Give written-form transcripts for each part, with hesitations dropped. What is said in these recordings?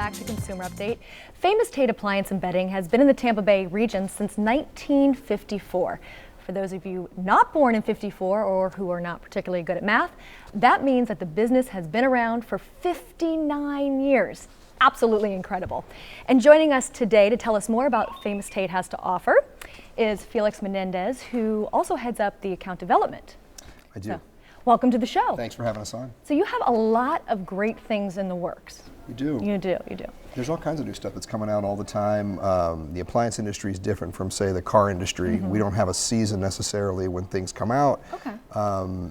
back to Consumer Update. Famous Tate Appliance and Bedding has been in the Tampa Bay region since 1954. For those of you not born in '54 or who are not particularly good at math, that means that the business has been around for 59 years. Absolutely incredible. And joining us today to tell us more about Famous Tate has to offer is Felix Menendez, who also heads up the account development. I do. So, welcome to the show. Thanks for having us on. So you have a lot of great things in the works. We do. You do. There's all kinds of new stuff that's coming out all the time. The appliance industry is different from, say, the car industry. We don't have a season necessarily when things come out. Okay.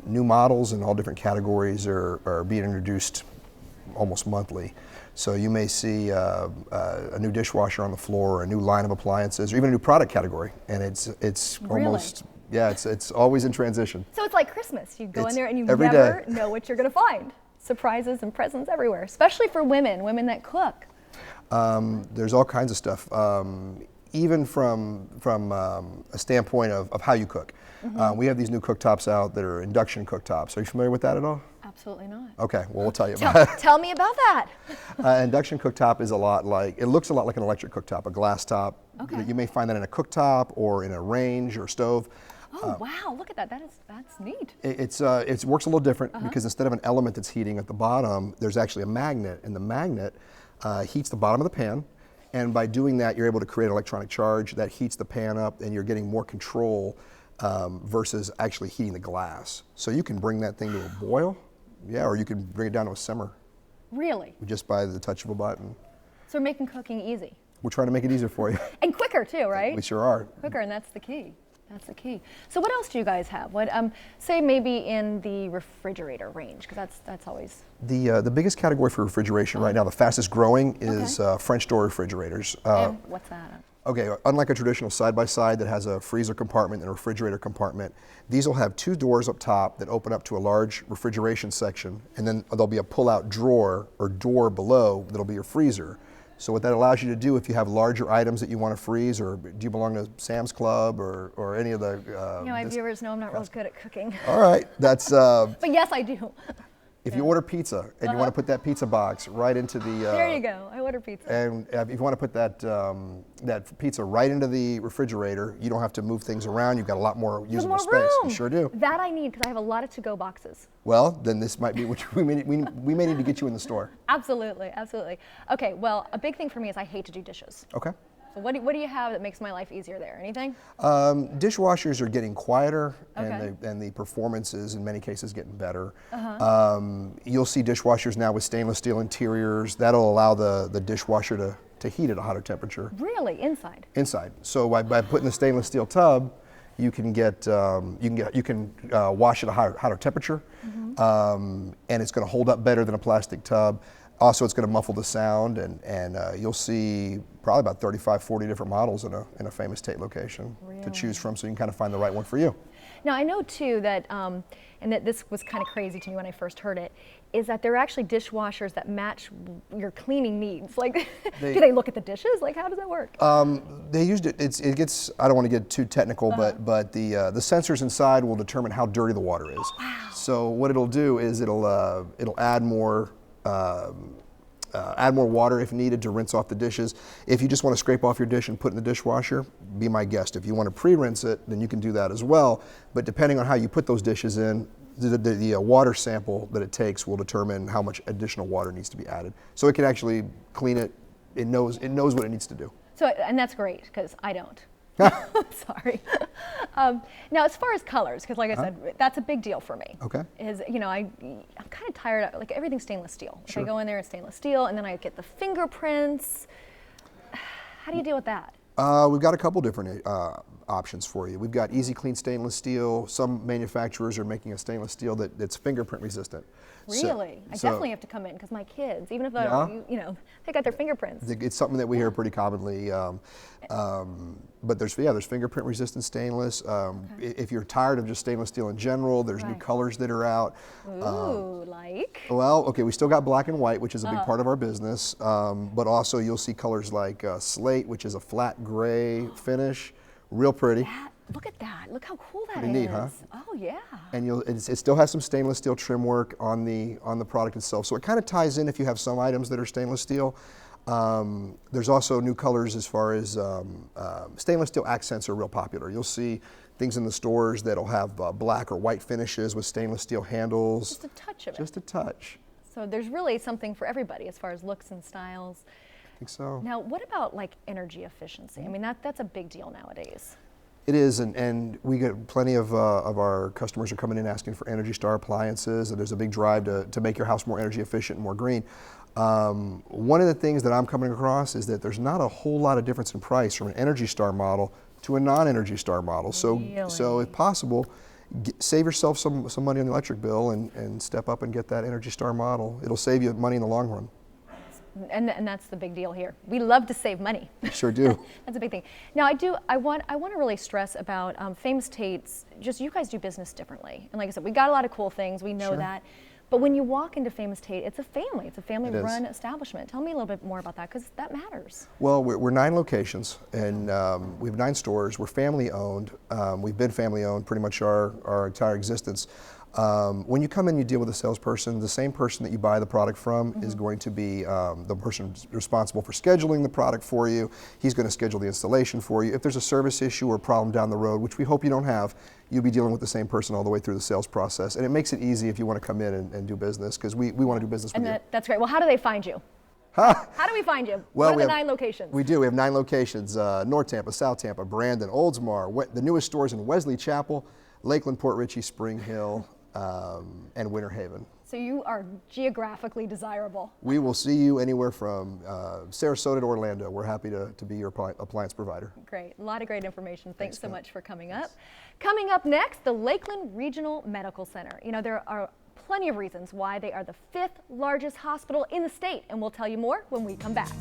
New models in all different categories are being introduced almost monthly. So you may see a new dishwasher on the floor, or a new line of appliances, or even a new product category, and it's Really? almost, yeah, it's always in transition. So it's like Christmas. You go in there and you every never day. know what you're going to find. Surprises and presents everywhere, especially for women that cook. There's all kinds of stuff, even from a standpoint of how you cook. We have these new cooktops out that are induction cooktops. Are you familiar with that at all? Absolutely not. Okay, well, we'll tell you about it. Tell me about that. Induction cooktop is it looks a lot like an electric cooktop, a glass top. Okay. You may find that in a cooktop or in a range or stove. Oh wow! Look at that. That's neat. It works a little different because instead of an element that's heating at the bottom, there's actually a magnet, and the magnet heats the bottom of the pan. And by doing that, you're able to create an electronic charge that heats the pan up, and you're getting more control versus actually heating the glass. So you can bring that thing to a boil, yeah, or you can bring it down to a simmer. Really? Just by the touch of a button. So we're making cooking easy. We're trying to make it easier for you. And quicker too, right? We sure are. Quicker, and that's the key. That's the key. So what else do you guys have? What say maybe in the refrigerator range, because that's always the biggest category for refrigeration right now. The fastest growing is French door refrigerators. And what's that? Okay, unlike a traditional side-by-side that has a freezer compartment and a refrigerator compartment, these will have two doors up top that open up to a large refrigeration section, and then there'll be a pull-out drawer or door below that'll be your freezer. So what that allows you to do, if you have larger items that you want to freeze, or do you belong to Sam's Club or any of the... my viewers know I'm not real good at cooking. All right, that's... But yes, I do. If you order pizza and you want to put that pizza box right into the... there you go, I order pizza. And if you want to put that pizza right into the refrigerator, you don't have to move things around. You've got a lot more usable space. Room. You sure do. That I need, because I have a lot of to-go boxes. Well, then this might be what we may need to get you in the store. Absolutely. Okay, well, a big thing for me is I hate to do dishes. Okay. So what do you have that makes my life easier there? Anything? Dishwashers are getting quieter, Okay. and the performance is in many cases getting better. You'll see dishwashers now with stainless steel interiors. That'll allow the dishwasher to heat at a hotter temperature. Really, inside? Inside. So by putting the stainless steel tub, you can wash at a hotter temperature, and it's going to hold up better than a plastic tub. Also, it's going to muffle the sound, and you'll see probably about 35, 40 different models in a Famous Tate location to choose from, so you can kind of find the right one for you. Now, I know too that, and that this was kind of crazy to me when I first heard it, is that there are actually dishwashers that match your cleaning needs. Like, do they look at the dishes? Like, how does that work? They used it. It gets. I don't want to get too technical, but the sensors inside will determine how dirty the water is. Wow. So what it'll do is it'll add more. Add more water if needed to rinse off the dishes. If you just want to scrape off your dish and put it in the dishwasher, be my guest. If you want to pre-rinse it, then you can do that as well. But depending on how you put those dishes in, the water sample that it takes will determine how much additional water needs to be added. So it can actually clean it. It knows what it needs to do. So, and that's great, because I don't. Sorry. Now, as far as colors, because like I said, that's a big deal for me. Okay. Is, I'm kind of tired of, like, everything's stainless steel. If I go in there, it's stainless steel, and then I get the fingerprints. How do you deal with that? We've got a couple different options for you. We've got easy clean stainless steel. Some manufacturers are making a stainless steel that's fingerprint resistant. Really? I definitely have to come in, because my kids, even if they don't, they got their fingerprints. It's something that we hear pretty commonly. But there's fingerprint resistant stainless. If you're tired of just stainless steel in general, there's new colors that are out. Ooh, like? Well, okay, we still got black and white, which is a big part of our business. But also you'll see colors like slate, which is a flat gray finish. Real pretty. Look at that. Look how cool that is. Pretty neat, huh? Oh, yeah. And it still has some stainless steel trim work on the product itself. So it kind of ties in if you have some items that are stainless steel. There's also new colors as far as stainless steel accents are real popular. You'll see things in the stores that'll have black or white finishes with stainless steel handles. Just a touch of it. Just a touch. So there's really something for everybody as far as looks and styles. I think so. Now, what about like energy efficiency? I mean, that's a big deal nowadays. It is, and we get plenty of our customers are coming in asking for Energy Star appliances, and there's a big drive to make your house more energy efficient and more green. One of the things that I'm coming across is that there's not a whole lot of difference in price from an Energy Star model to a non-Energy Star model. So if possible, save yourself some money on the electric bill and step up and get that Energy Star model. It'll save you money in the long run. And that's the big deal here. We love to save money. Sure do. That's a big thing. Now, I want to really stress about Famous Tate's. Just you guys do business differently, and like I said, we got a lot of cool things. We know Sure. that. But when you walk into Famous Tate, it's a family. It's a It family-run is. establishment. Tell me a little bit more about that, because that matters. Well, we're 9 locations, and we have 9 stores. We're family-owned. We've been family-owned pretty much our entire existence. When you come in, you deal with a salesperson. The same person that you buy the product from is going to be the person responsible for scheduling the product for you. He's going to schedule the installation for you. If there's a service issue or problem down the road, which we hope you don't have, you'll be dealing with the same person all the way through the sales process. And it makes it easy if you want to come in and do business, because we want to do business with you. That's great. Well, how do they find you? Huh? How do we find you? Well, what are the we have 9 locations? We do. We have 9 locations: North Tampa, South Tampa, Brandon, Oldsmar. The newest stores in Wesley Chapel, Lakeland, Port Richey, Spring Hill, and Winter Haven. So you are geographically desirable. We will see you anywhere from Sarasota to Orlando. We're happy to be your appliance provider. Great. A lot of great information. Thanks so Scott. much for coming up. Coming up next, the Lakeland Regional Medical Center. You know, there are plenty of reasons why they are the 5th largest hospital in the state, and we'll tell you more when we come back.